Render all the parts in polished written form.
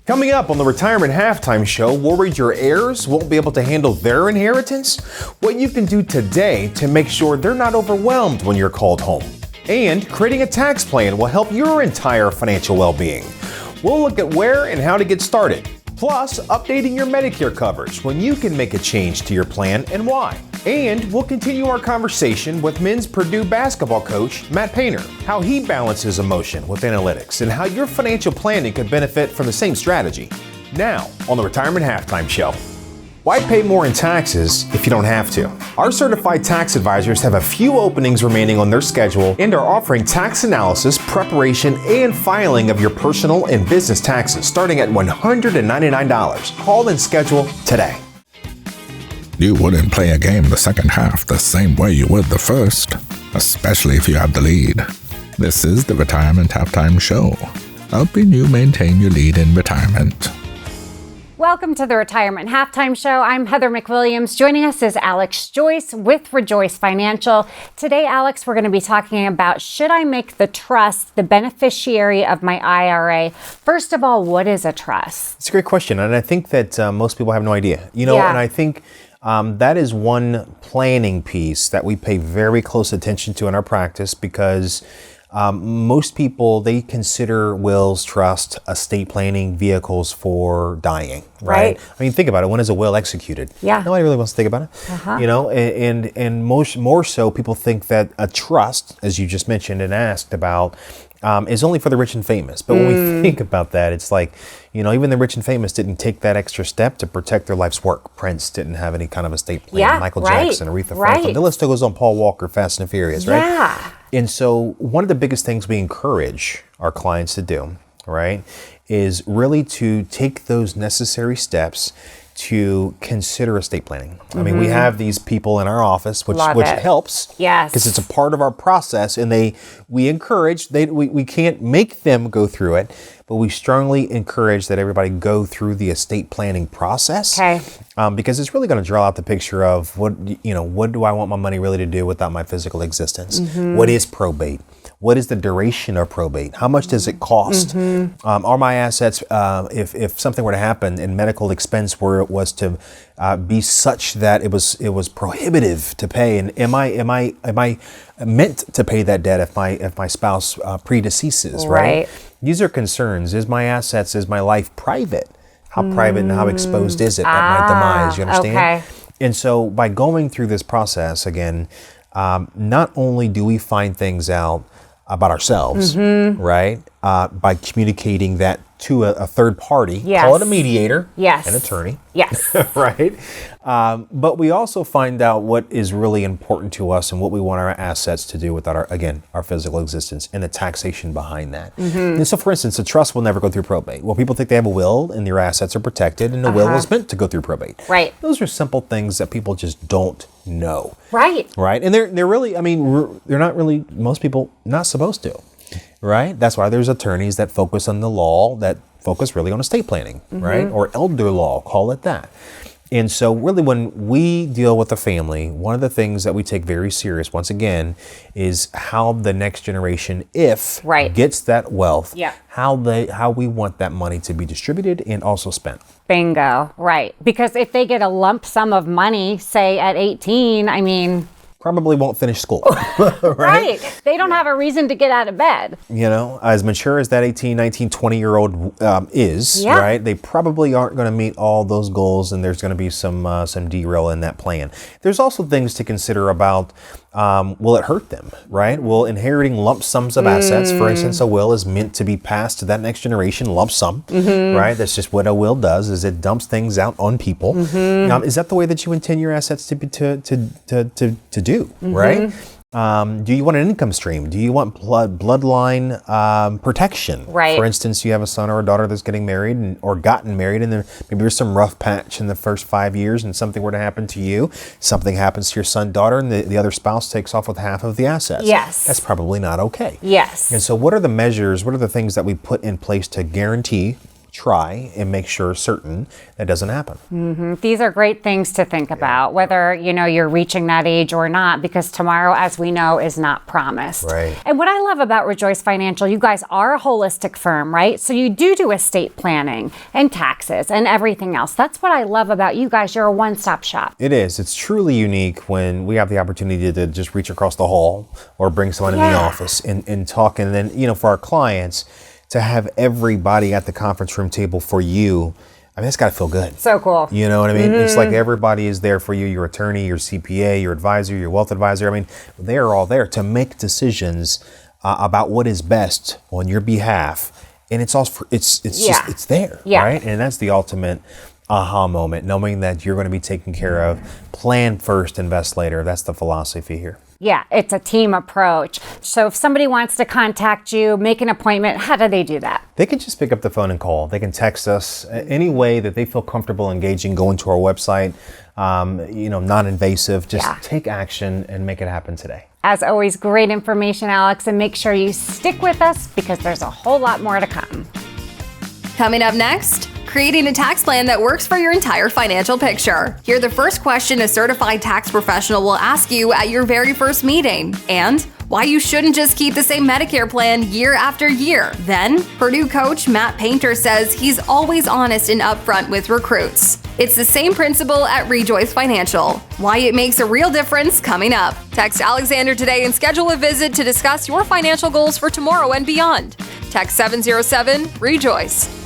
Coming up on the Retirement Halftime Show, worried your heirs won't be able to handle their inheritance? What you can do today to make sure they're not overwhelmed when you're called home. And creating a tax plan will help your entire financial well-being. We'll look at where and how to get started. Plus, updating your Medicare coverage when you can make a change to your plan and why. And we'll continue our conversation with men's Purdue basketball coach, Matt Painter, how he balances emotion with analytics and how your financial planning could benefit from the same strategy. Now, on the Retirement Halftime Show. Why pay more in taxes if you don't have to? Our certified tax advisors have a few openings remaining on their schedule and are offering tax analysis, preparation, and filing of your personal and business taxes starting at $199. Call and schedule today. You wouldn't play a game the second half the same way you would the first, especially if you had the lead. This is the Retirement Halftime Show, helping you maintain your lead in retirement. Welcome to the Retirement Halftime Show. I'm Heather McWilliams. Joining us is Alex Joyce with Rejoice Financial. Today, Alex, we're going to be talking about, should I make the trust the beneficiary of my IRA? First of all, what is a trust? It's a great question, and I think that most people have no idea. And I think that is one planning piece that we pay very close attention to in our practice because most people, they consider wills, trust, estate planning vehicles for dying, right? I mean, think about it. When is a will executed? Yeah. Nobody really wants to think about it. And more so, people think that a trust, as you just mentioned and asked about, is only for the rich and famous. But when we think about that, it's like, even the rich and famous didn't take that extra step to protect their life's work. Prince didn't have any kind of estate plan. Yeah, Michael Jackson, Aretha Franklin. The list goes on. Paul Walker, Fast and Furious, right? Yeah. And so one of the biggest things we encourage our clients to do, right, is really to take those necessary steps to consider estate planning. I mean, we have these people in our office, which helps. Yes. Because it's a part of our process, and we encourage, we can't make them go through it, but we strongly encourage that everybody go through the estate planning process. Okay. Because it's really going to draw out the picture of what do I want my money really to do without my physical existence? What is probate? What is the duration of probate? How much does it cost? Are my assets, if something were to happen and medical expense was to be such that it was prohibitive to pay, and am I meant to pay that debt if my spouse predeceases? Right. These are concerns. Is my life private? How private and how exposed is it at my demise? You understand? Okay. And so by going through this process again, not only do we find things out about ourselves, right? By communicating that to a third party, call it a mediator, an attorney, right? But we also find out what is really important to us and what we want our assets to do with our physical existence and the taxation behind that. And so, for instance, a trust will never go through probate. Well, people think they have a will and their assets are protected, and the will is meant to go through probate. Right. Those are simple things that people just don't know. Right. Right. And they're really, they're not really, most people not supposed to. Right? That's why there's attorneys that focus on the law, that focus really on estate planning, right? Or elder law, call it that. And so really when we deal with a family, one of the things that we take very serious, once again, is how the next generation, gets that wealth, how we want that money to be distributed and also spent. Bingo. Right. Because if they get a lump sum of money, say at 18, probably won't finish school. Right. They don't have a reason to get out of bed. As mature as that 18, 19, 20-year-old is, right? They probably aren't going to meet all those goals, and there's going to be some derail in that plan. There's also things to consider about, will it hurt them, right? Will inheriting lump sums of assets, for instance, a will is meant to be passed to that next generation, lump sum, right? That's just what a will does, is it dumps things out on people. Is that the way that you intend your assets to do? Right? Do you want an income stream? Do you want bloodline protection? Right. For instance, you have a son or a daughter that's getting married or gotten married, and maybe there's some rough patch in the first 5 years, and something were to happen to you. Something happens to your son, daughter, and the other spouse takes off with half of the assets. Yes. That's probably not okay. Yes. And so what are the measures, what are the things that we put in place to guarantee, try and make sure certain that doesn't happen. These are great things to think about, whether you're reaching that age or not, because tomorrow, as we know, is not promised. Right. And what I love about Rejoice Financial, you guys are a holistic firm, right? So you do estate planning and taxes and everything else. That's what I love about you guys. You're a one-stop shop. It is. It's truly unique when we have the opportunity to just reach across the hall or bring someone in the office and talk. And then, for our clients, to have everybody at the conference room table for you, I mean, it's got to feel good. So cool. You know what I mean? It's like everybody is there for you, your attorney, your CPA, your advisor, your wealth advisor. I mean, they're all there to make decisions about what is best on your behalf. And it's also, it's there, right? And that's the ultimate aha moment, knowing that you're going to be taken care of. Plan first, invest later. That's the philosophy here. Yeah, it's a team approach. So if somebody wants to contact you, make an appointment, how do they do that? They can just pick up the phone and call. They can text us any way that they feel comfortable engaging, going to our website, non-invasive. Just take action and make it happen today. As always, great information, Alex, and make sure you stick with us because there's a whole lot more to come. Coming up next, creating a tax plan that works for your entire financial picture. Hear the first question a certified tax professional will ask you at your very first meeting, and why you shouldn't just keep the same Medicare plan year after year. Then, Purdue coach Matt Painter says he's always honest and upfront with recruits. It's the same principle at Rejoice Financial. Why it makes a real difference coming up. Text Alexander today and schedule a visit to discuss your financial goals for tomorrow and beyond. Text 707-REJOICE.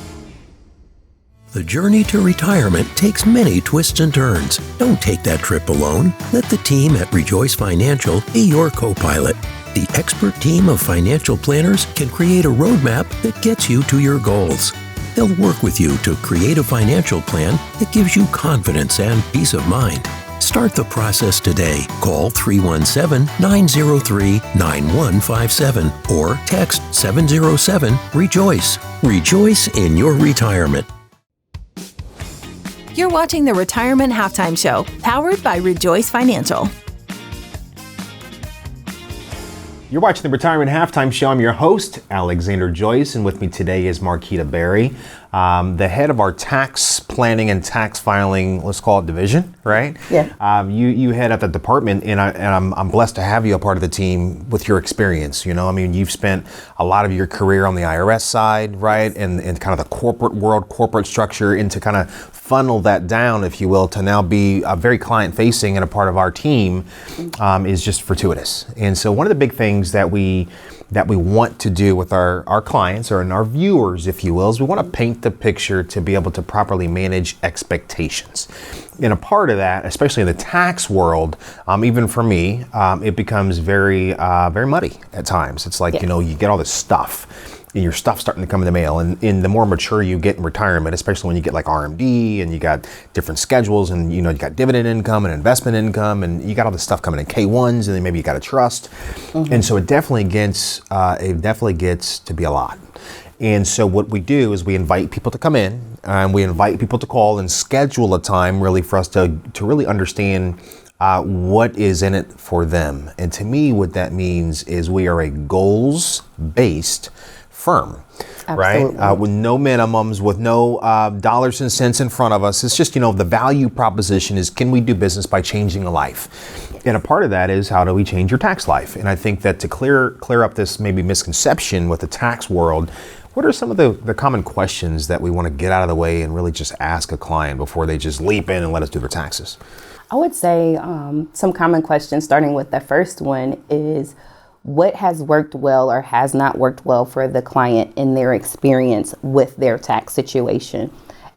The journey to retirement takes many twists and turns. Don't take that trip alone. Let the team at Rejoice Financial be your co-pilot. The expert team of financial planners can create a roadmap that gets you to your goals. They'll work with you to create a financial plan that gives you confidence and peace of mind. Start the process today. Call 317-903-9157 or text 707-REJOICE. Rejoice in your retirement. You're watching the Retirement Halftime Show, powered by Rejoice Financial. You're watching the Retirement Halftime Show. I'm your host, Alexander Joyce, and with me today is Marquita Berry, the head of our tax planning and tax filing, let's call it division, right? Yeah. You head up the department, and I'm blessed to have you a part of the team with your experience. You've spent a lot of your career on the IRS side, right, and kind of the corporate world, corporate structure, and to kind of funnel that down, if you will, to now be very client-facing and a part of our team is just fortuitous. And so one of the big things that we want to do with our clients or in our viewers, if you will, is we want to paint the picture to be able to properly manage expectations. And a part of that, especially in the tax world, even for me, it becomes very muddy at times. It's like, you get all this stuff. And your stuff's starting to come in the mail. And the more mature you get in retirement, especially when you get like RMD and you got different schedules and you got dividend income and investment income and you got all this stuff coming in K1s and then maybe you got a trust. Mm-hmm. And so it definitely gets to be a lot. And so what we do is we invite people to come in and we invite people to call and schedule a time really for us to really understand what is in it for them. And to me, what that means is we are a goals-based firm. Absolutely. Right? With no minimums, with no dollars and cents in front of us. It's just, the value proposition is, can we do business by changing a life? And a part of that is, how do we change your tax life? And I think that to clear up this maybe misconception with the tax world, what are some of the common questions that we want to get out of the way and really just ask a client before they just leap in and let us do their taxes? I would say some common questions, starting with the first one, is what has worked well or has not worked well for the client in their experience with their tax situation.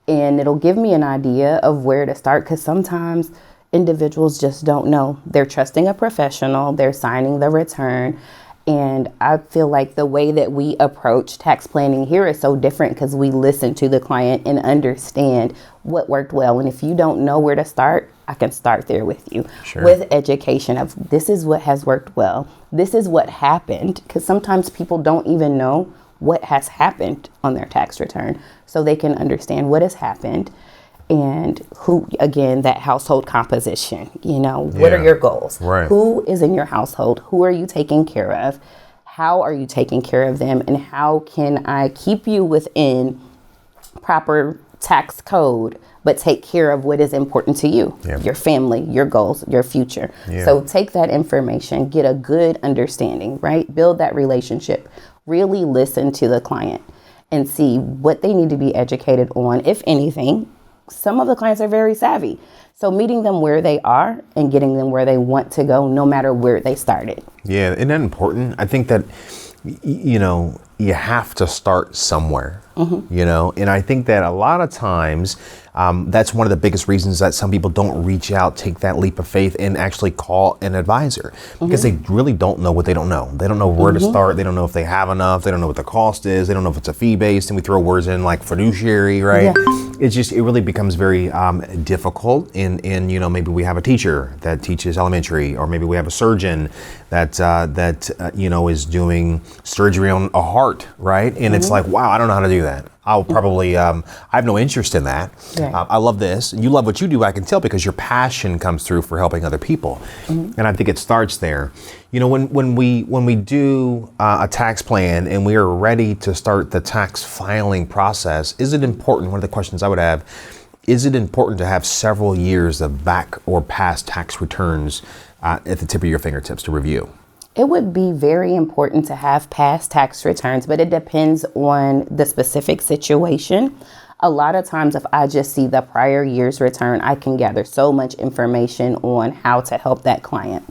And it'll give me an idea of where to start, because sometimes individuals just don't know. They're trusting a professional, they're signing the return. And I feel like the way that we approach tax planning here is so different because we listen to the client and understand what worked well. And if you don't know where to start, I can start there with you. Sure. With education of this is what has worked well. This is what happened, because sometimes people don't even know what has happened on their tax return. So they can understand what has happened and who, again, that household composition, what are your goals? Right. Who is in your household? Who are you taking care of? How are you taking care of them? And how can I keep you within proper tax code, but take care of what is important to you, your family, your goals, your future. So take that information, get a good understanding, right? Build that relationship, really listen to the client and see what they need to be educated on, if anything. Some of the clients are very savvy. So meeting them where they are and getting them where they want to go, no matter where they started. Yeah, isn't that important? I think that, you know, you have to start somewhere, you know, and I think that a lot of times that's one of the biggest reasons that some people don't reach out, take that leap of faith and actually call an advisor, because they really don't know what they don't know. They don't know where to start. They don't know if they have enough. They don't know what the cost is. They don't know if it's a fee based, and we throw words in like fiduciary, right? It's just, it really becomes very difficult. And you know, maybe we have a teacher that teaches elementary, or maybe we have a surgeon that you know, is doing surgery on a heart, right? And it's like, wow, I don't know how to do that. I'll probably, I have no interest in that. I love this. You love what you do, I can tell, because your passion comes through for helping other people. And I think it starts there. You know, when we do a tax plan and we are ready to start the tax filing process, is it important, one of the questions I would have, is it important to have several years of back or past tax returns at the tip of your fingertips to review? It would be very important to have past tax returns, but it depends on the specific situation. A lot of times, if I just see the prior year's return, I can gather so much information on how to help that client.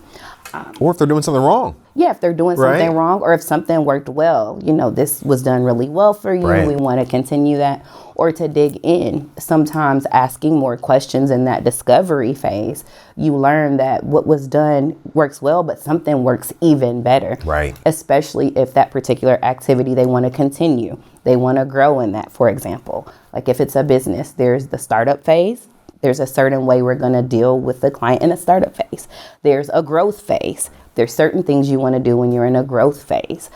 Or if they're doing something wrong. Yeah, if they're doing something wrong, or if something worked well, you know, this was done really well for you, we want to continue that, or to dig in. Sometimes asking more questions in that discovery phase, you learn that what was done works well, but something works even better. Right. Especially if that particular activity they want to continue. They want to grow in that, for example. Like if it's a business, there's the startup phase. There's a certain way we're going to deal with the client in a startup phase. There's a growth phase. There's certain things you want to do when you're in a growth phase.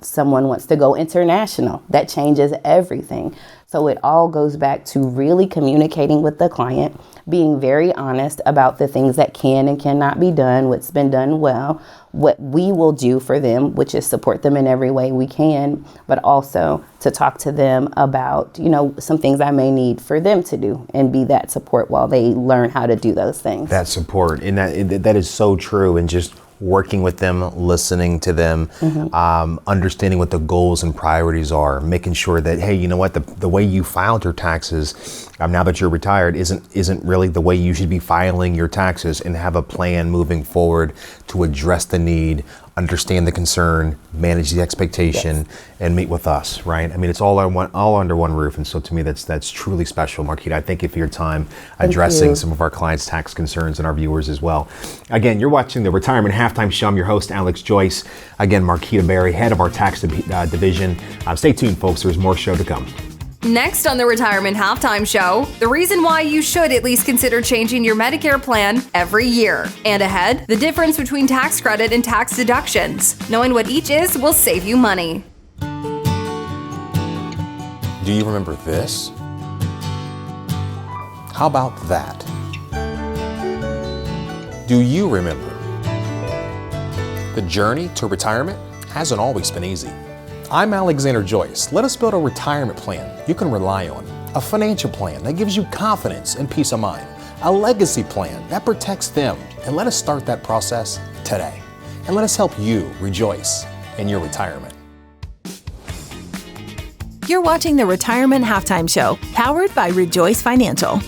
Someone wants to go international. That changes everything. So it all goes back to really communicating with the client, being very honest about the things that can and cannot be done, what's been done well, what we will do for them, which is support them in every way we can, but also to talk to them about, you know, some things I may need for them to do and be that support while they learn how to do those things. That support, and that is so true, and just working with them, listening to them, understanding what the goals and priorities are, making sure that, hey, you know what, the way you filed your taxes now that you're retired isn't really the way you should be filing your taxes, and have a plan moving forward to address the need, understand the concern, manage the expectation, and meet with us, right? I mean, it's all under one roof, and so to me, that's truly special. Marquita, I thank you for your time addressing some of our clients' tax concerns and our viewers as well. Again, you're watching the Retirement Halftime Show. I'm your host, Alex Joyce. Again, Marquita Berry, head of our tax division. Stay tuned, folks. There's more show to come. Next on the Retirement Halftime Show, the reason why you should at least consider changing your Medicare plan every year. And ahead, the difference between tax credit and tax deductions. Knowing what each is will save you money. Do you remember this? How about that? Do you remember? The journey to retirement hasn't always been easy. I'm Alexander Joyce. Let us build a retirement plan you can rely on, a financial plan that gives you confidence and peace of mind, a legacy plan that protects them, and let us start that process today. And let us help you rejoice in your retirement. You're watching the Retirement Halftime Show, powered by Rejoice Financial.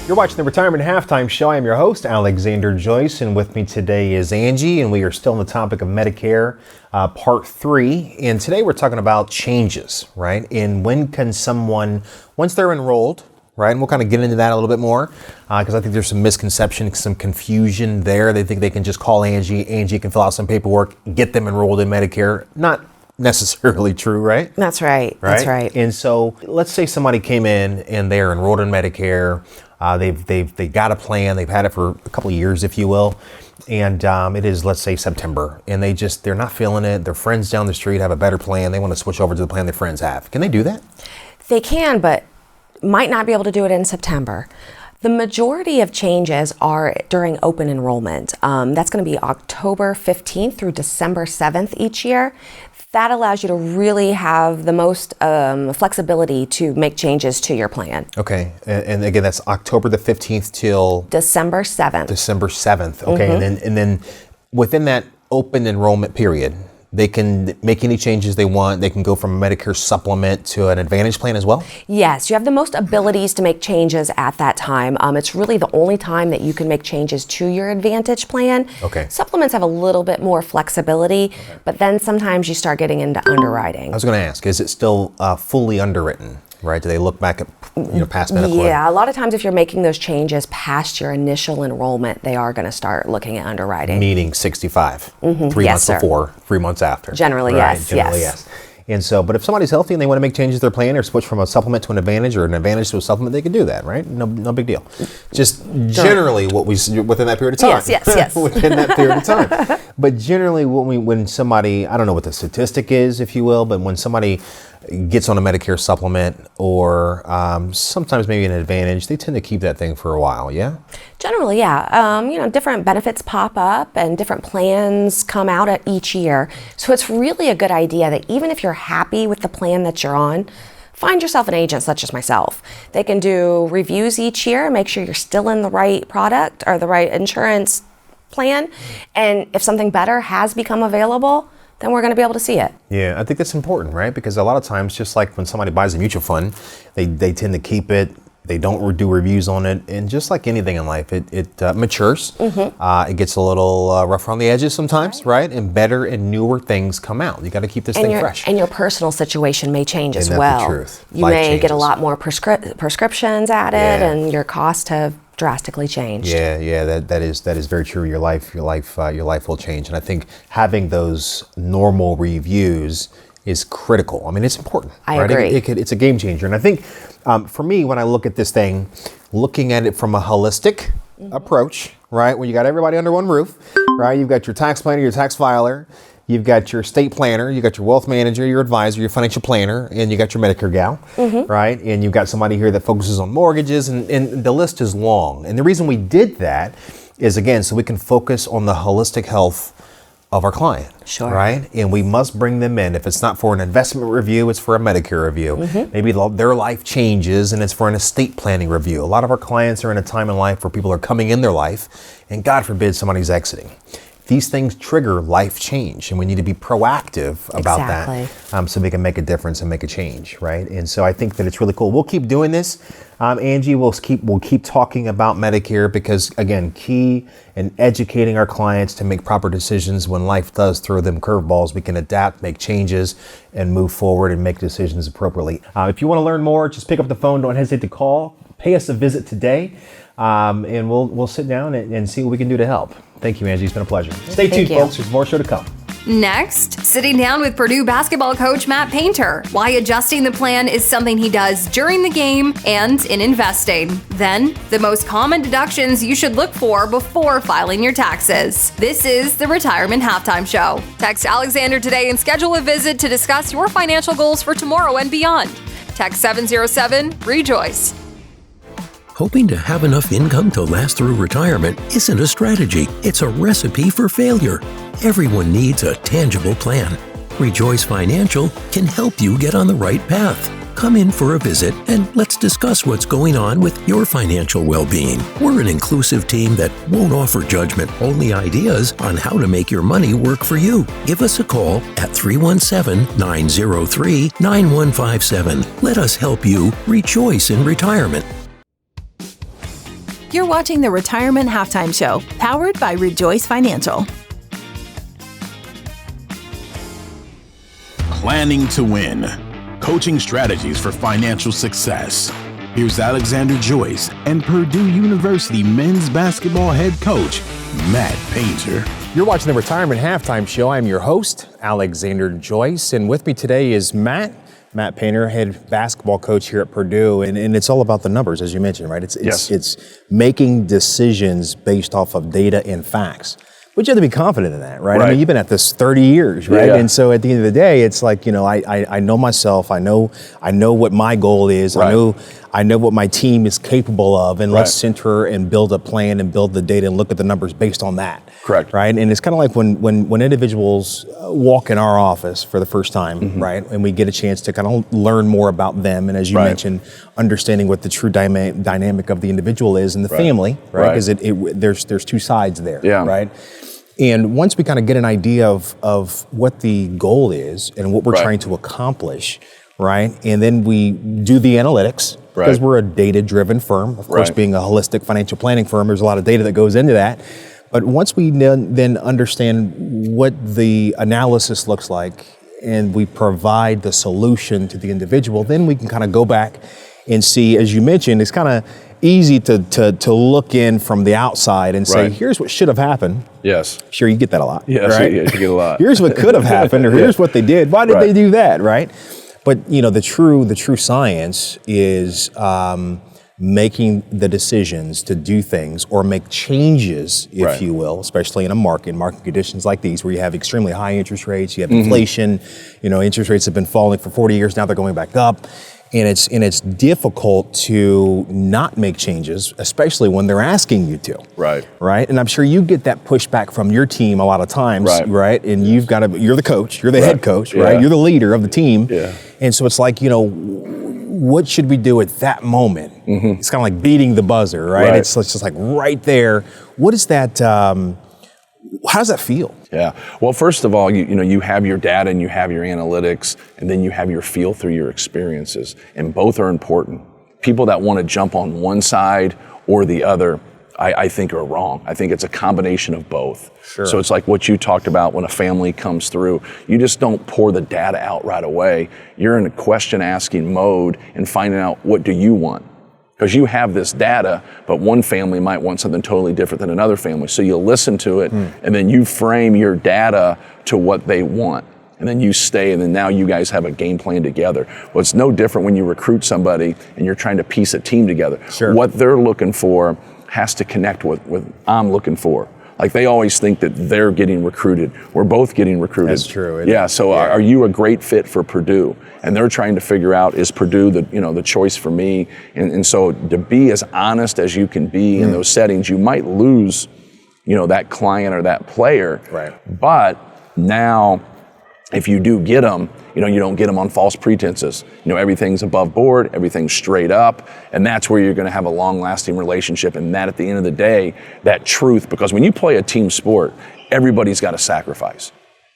You're watching the Retirement Halftime Show. I am your host, Alexander Joyce, and with me today is Angie, and we are still on the topic of Medicare, Part 3. And today we're talking about changes, right? And when can someone, once they're enrolled, right? And we'll kind of get into that a little bit more, because I think there's some misconception, some confusion there. They think they can just call Angie. Angie can fill out some paperwork, get them enrolled in Medicare. Not necessarily true, right? That's right. That's right. And so let's say somebody came in and they're enrolled in Medicare. They've got a plan. They've had it for a couple of years, if you will. And it is, let's say, September. And they're not feeling it. Their friends down the street have a better plan. They want to switch over to the plan their friends have. Can they do that? They can, but might not be able to do it in September. The majority of changes are during open enrollment. That's going to be October 15th through December 7th each year. that allows you to really have the most flexibility to make changes to your plan. Okay, and again, that's October the 15th till December 7th. December 7th. Okay, and then within that open enrollment period, they can make any changes they want. They can go from a Medicare supplement to an Advantage plan as well? Yes, you have the most abilities to make changes at that time. It's really the only time that you can make changes to your Advantage plan. Okay. Supplements have a little bit more flexibility, but then sometimes you start getting into underwriting. I was going to ask, is it still fully underwritten? Right? Do they look back at past medical? Yeah, a lot of times if you're making those changes past your initial enrollment, they are going to start looking at underwriting. Meaning 65, 3 Yes, months sir. before, 3 months after. Generally, Right, yes, Generally, yes. And so, but if somebody's healthy and they want to make changes to their plan or switch from a supplement to an Advantage or an Advantage to a supplement, they can do that, right? No big deal. Just generally what we within that period of time. Yes. Within that period of time. But generally, when somebody, I don't know what the statistic is, if you will, but when somebody gets on a Medicare supplement or sometimes maybe an Advantage, they tend to keep that thing for a while, yeah? Generally, yeah. Different benefits pop up and different plans come out at each year. So it's really a good idea that even if you're happy with the plan that you're on, find yourself an agent such as myself. They can do reviews each year, make sure you're still in the right product or the right insurance plan. And if something better has become available, then we're going to be able to see it. Yeah, I think that's important, right? Because a lot of times, just like when somebody buys a mutual fund, they tend to keep it. They don't do reviews on it, and just like anything in life, it matures. It gets a little rough around the edges sometimes, right? And better and newer things come out. You got to keep this thing fresh. And your personal situation may change as Isn't that well. the truth? You Life may get a changes. lot more prescriptions added, Yeah. and your costs have drastically changed. Yeah, that is very true. Your life will change, and I think having those normal reviews is critical. I mean, it's important. I right? agree. It's a game changer, and I think for me, when I look at this thing, looking at it from a holistic approach, right, where you got everybody under one roof, right? You've got your tax planner, your tax filer. You've got your estate planner, you got your wealth manager, your advisor, your financial planner, and you got your Medicare gal, right? And you've got somebody here that focuses on mortgages, and the list is long. And the reason we did that is, again, so we can focus on the holistic health of our client, Sure. right? And we must bring them in. If it's not for an investment review, it's for a Medicare review. Maybe their life changes and it's for an estate planning review. A lot of our clients are in a time in life where people are coming in their life, and God forbid somebody's exiting. These things trigger life change, and we need to be proactive about that so we can make a difference and make a change, right? And so I think that it's really cool. We'll keep doing this. Angie, we'll keep talking about Medicare because, again, key in educating our clients to make proper decisions when life does throw them curveballs. We can adapt, make changes, and move forward and make decisions appropriately. If you want to learn more, just pick up the phone. Don't hesitate to call. Pay us a visit today, and we'll sit down and see what we can do to help. Thank you, Angie. It's been a pleasure. Stay tuned, folks. There's more show to come. Next, sitting down with Purdue basketball coach Matt Painter. Why adjusting the plan is something he does during the game and in investing. Then, the most common deductions you should look for before filing your taxes. This is the Retirement Halftime Show. Text Alexander today and schedule a visit to discuss your financial goals for tomorrow and beyond. Text 707-REJOICE. Hoping to have enough income to last through retirement isn't a strategy, it's a recipe for failure. Everyone needs a tangible plan. Rejoice Financial can help you get on the right path. Come in for a visit and let's discuss what's going on with your financial well-being. We're an inclusive team that won't offer judgment, only ideas on how to make your money work for you. Give us a call at 317-903-9157. Let us help you rejoice in retirement. You're watching the Retirement Halftime Show, powered by Rejoice Financial. Planning to win. Coaching strategies for financial success. Here's Alexander Joyce and Purdue University men's basketball head coach, Matt Painter. You're watching the Retirement Halftime Show. I'm your host, Alexander Joyce, and with me today is Matt Painter, head basketball coach here at Purdue, and it's all about the numbers, as you mentioned, right? It's making decisions based off of data and facts, But you have to be confident in that, right? I Right. mean, you've been at this 30 years, right? Yeah. And so at the end of the day, it's like, you know, I know myself. I know what my goal is. Right. I know what my team is capable of, and let's Right. center and build a plan and build the data and look at the numbers based on that. Correct. Right. And it's kind of like when individuals walk in our office for the first time, right? And we get a chance to kind of learn more about them. And as you Right. mentioned, understanding what the true dynamic of the individual is and the Right. family, right? Right. Because there's two sides there, Yeah. right? And once we kind of get an idea of what the goal is and what we're Right. trying to accomplish, right? And then we do the analytics because Right. we're a data-driven firm. Of course, Right. being a holistic financial planning firm, there's a lot of data that goes into that. But once we then understand what the analysis looks like and we provide the solution to the individual, then we can kind of go back and see, as you mentioned, it's kind of easy to look in from the outside and say, Right. here's what should have happened. Yes. Sure, you get that a lot. Yes, right? you get a lot. Here's what could have happened, or here's what they did. Why did Right. they do that, right? But you know, the true science is making the decisions to do things or make changes, if Right. you will, especially in market conditions like these, where you have extremely high interest rates, you have inflation. You know, interest rates have been falling for 40 years now; they're going back up. And it's difficult to not make changes, especially when they're asking you to. Right. Right. And I'm sure you get that pushback from your team a lot of times. Right. And you're the coach, you're the head coach, right? Yeah. You're the leader of the team. Yeah. And so it's like, you know, what should we do at that moment? It's kind of like beating the buzzer, right? Right. It's just like right there. What is that? How does that feel? Yeah. Well, first of all, you have your data and you have your analytics, and then you have your feel through your experiences, and both are important. People that want to jump on one side or the other, I think are wrong. I think it's a combination of both. Sure. So it's like what you talked about when a family comes through. You just don't pour the data out right away. You're in a question asking mode and finding out, what do you want? Because you have this data, but one family might want something totally different than another family. So you listen to it, and then you frame your data to what they want. And then you stay, and then now you guys have a game plan together. Well, it's no different when you recruit somebody and you're trying to piece a team together. Sure. What they're looking for has to connect with what I'm looking for. Like, they always think that they're getting recruited. We're both getting recruited. That's true, isn't Yeah. it? So Yeah. are you a great fit for Purdue? And they're trying to figure out, is Purdue the choice for me? And so to be as honest as you can be in those settings, you might lose, that client or that player. Right. But now, if you do get them, you don't get them on false pretenses. Everything's above board, everything's straight up, and that's where you're going to have a long-lasting relationship. And that, at the end of the day, that truth, because when you play a team sport, everybody's got to sacrifice.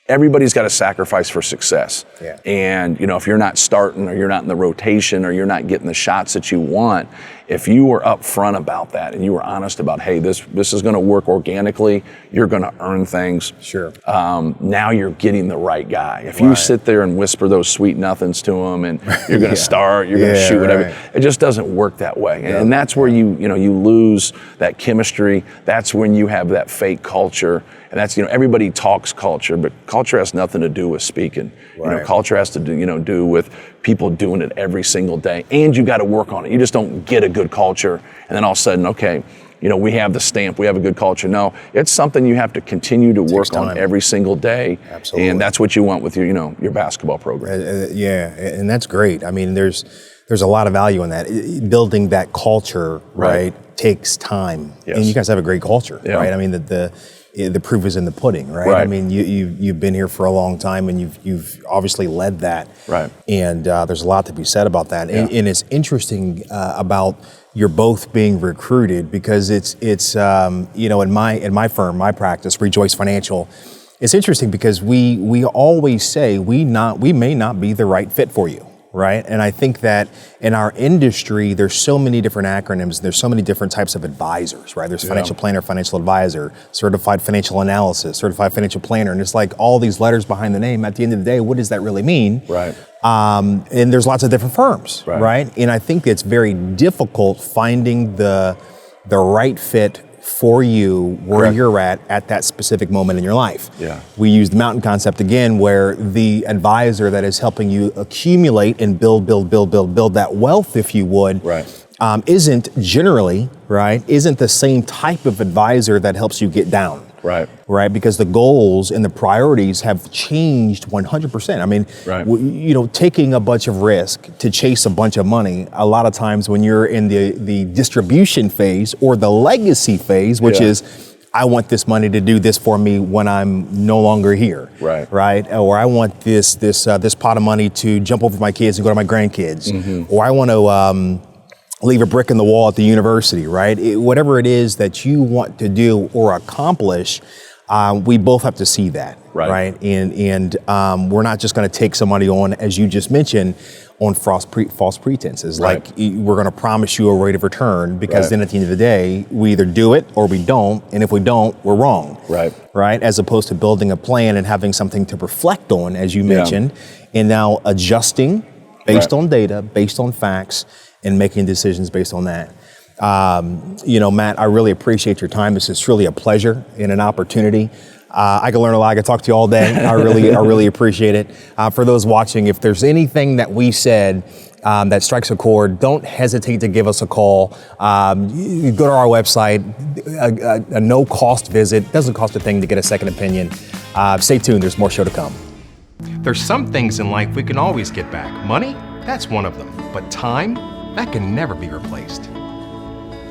Everybody's got to sacrifice for success. Yeah. And, if you're not starting, or you're not in the rotation, or you're not getting the shots that you want, if you were upfront about that and you were honest about, hey, this is going to work organically, you're going to earn things. Sure. Now you're getting the right guy. If you Right. sit there and whisper those sweet nothings to him, and you're going to start, you're going to Yeah, shoot, whatever, right. it just doesn't work that way. And that's where you lose that chemistry. That's when you have that fake culture. And that's, everybody talks culture, but culture has nothing to do with speaking. Right. Culture has to do with people doing it every single day. And you got to work on it. You just don't get a good culture and then all of a sudden, okay, we have the stamp, we have a good culture. No, it's something you have to continue to work on time. every single day. Absolutely. And that's what you want with your basketball program. Yeah, and that's great. I mean, there's a lot of value in that. Building that culture, right, takes time. Yes. And you guys have a great culture, Yeah. right? I mean, the proof is in the pudding, right? Right. I mean, you've been here for a long time, and you've obviously led that. Right. And there's a lot to be said about that. Yeah. And it's interesting about you're both being recruited, because it's in my firm, my practice, Rejoice Financial. It's interesting because we always say we may not be the right fit for you. Right. And I think that in our industry, there's so many different acronyms. There's so many different types of advisors, right? There's financial planner, financial advisor, certified financial analysis, certified financial planner. And it's like all these letters behind the name. At the end of the day, what does that really mean? Right. And there's lots of different firms, Right. right? And I think it's very difficult finding the right fit for you where Correct. you're at that specific moment in your life. Yeah. We use the mountain concept again, where the advisor that is helping you accumulate and build that wealth, if you would, Right. isn't the same type of advisor that helps you get down. Right. Right, because the goals and the priorities have changed 100%. I mean, taking a bunch of risk to chase a bunch of money, a lot of times when you're in the distribution phase or the legacy phase, which is, I want this money to do this for me when I'm no longer here. Right. Or I want this pot of money to jump over my kids and go to my grandkids. Or I want to leave a brick in the wall at the university, right? Whatever it is that you want to do or accomplish, we both have to see that, right? And we're not just going to take somebody on, as you just mentioned, on false pretenses. Like we're going to promise you a rate of return because then at the end of the day, we either do it or we don't. And if we don't, we're wrong. Right. As opposed to building a plan and having something to reflect on, as you mentioned, and now adjusting based on data, based on facts, and making decisions based on that. Matt, I really appreciate your time. This is truly a pleasure and an opportunity. I can learn a lot. I can talk to you all day. I really appreciate it. For those watching, if there's anything that we said that strikes a chord, don't hesitate to give us a call. You go to our website, a no-cost visit. Doesn't cost a thing to get a second opinion. Stay tuned. There's more show to come. There's some things in life we can always get back. Money, that's one of them. But time, that can never be replaced.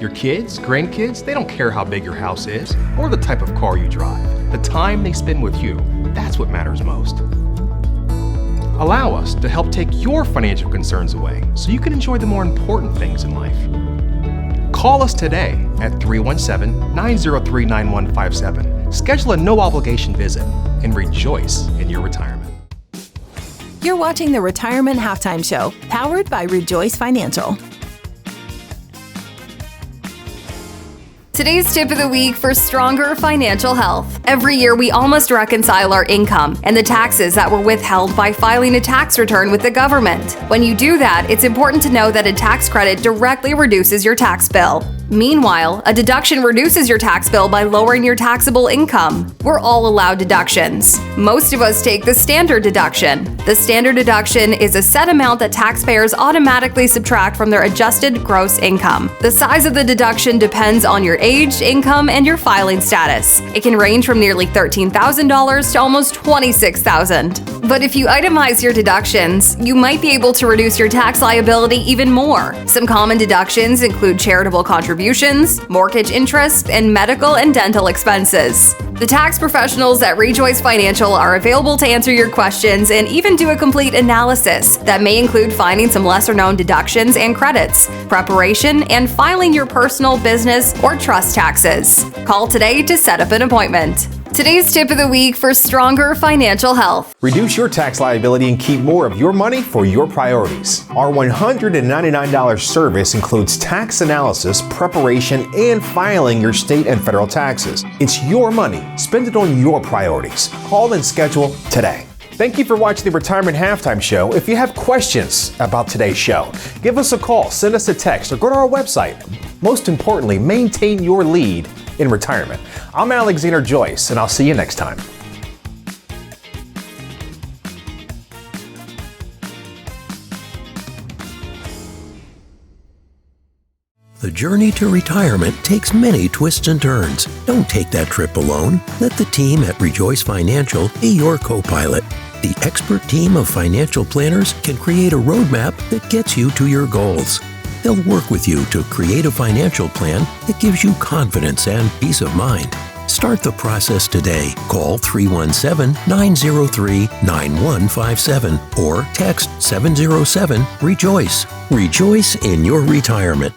Your kids, grandkids, they don't care how big your house is or the type of car you drive. The time they spend with you, that's what matters most. Allow us to help take your financial concerns away so you can enjoy the more important things in life. Call us today at 317-903-9157. Schedule a no-obligation visit and rejoice in your retirement. You're watching the Retirement Halftime Show, powered by Rejoice Financial. Today's tip of the week for stronger financial health. Every year, we all must reconcile our income and the taxes that were withheld by filing a tax return with the government. When you do that, it's important to know that a tax credit directly reduces your tax bill. Meanwhile, a deduction reduces your tax bill by lowering your taxable income. We're all allowed deductions. Most of us take the standard deduction. The standard deduction is a set amount that taxpayers automatically subtract from their adjusted gross income. The size of the deduction depends on your age, income, and your filing status. It can range from nearly $13,000 to almost $26,000. But if you itemize your deductions, you might be able to reduce your tax liability even more. Some common deductions include charitable contributions, mortgage interest, and medical and dental expenses. The tax professionals at Rejoice Financial are available to answer your questions and even do a complete analysis that may include finding some lesser-known deductions and credits, preparation, and filing your personal, business, or trust taxes. Call today to set up an appointment. Today's tip of the week for stronger financial health. Reduce your tax liability and keep more of your money for your priorities. Our $199 service includes tax analysis, preparation, and filing your state and federal taxes. It's your money. Spend it on your priorities. Call and schedule today. Thank you for watching the Retirement Halftime Show. If you have questions about today's show, give us a call, send us a text, or go to our website. Most importantly, maintain your lead in retirement. I'm Alexander Joyce, and I'll see you next time. The journey to retirement takes many twists and turns. Don't take that trip alone. Let the team at Rejoice Financial be your co-pilot. The expert team of financial planners can create a roadmap that gets you to your goals. They'll work with you to create a financial plan that gives you confidence and peace of mind. Start the process today. Call 317-903-9157 or text 707-REJOICE. Rejoice in your retirement.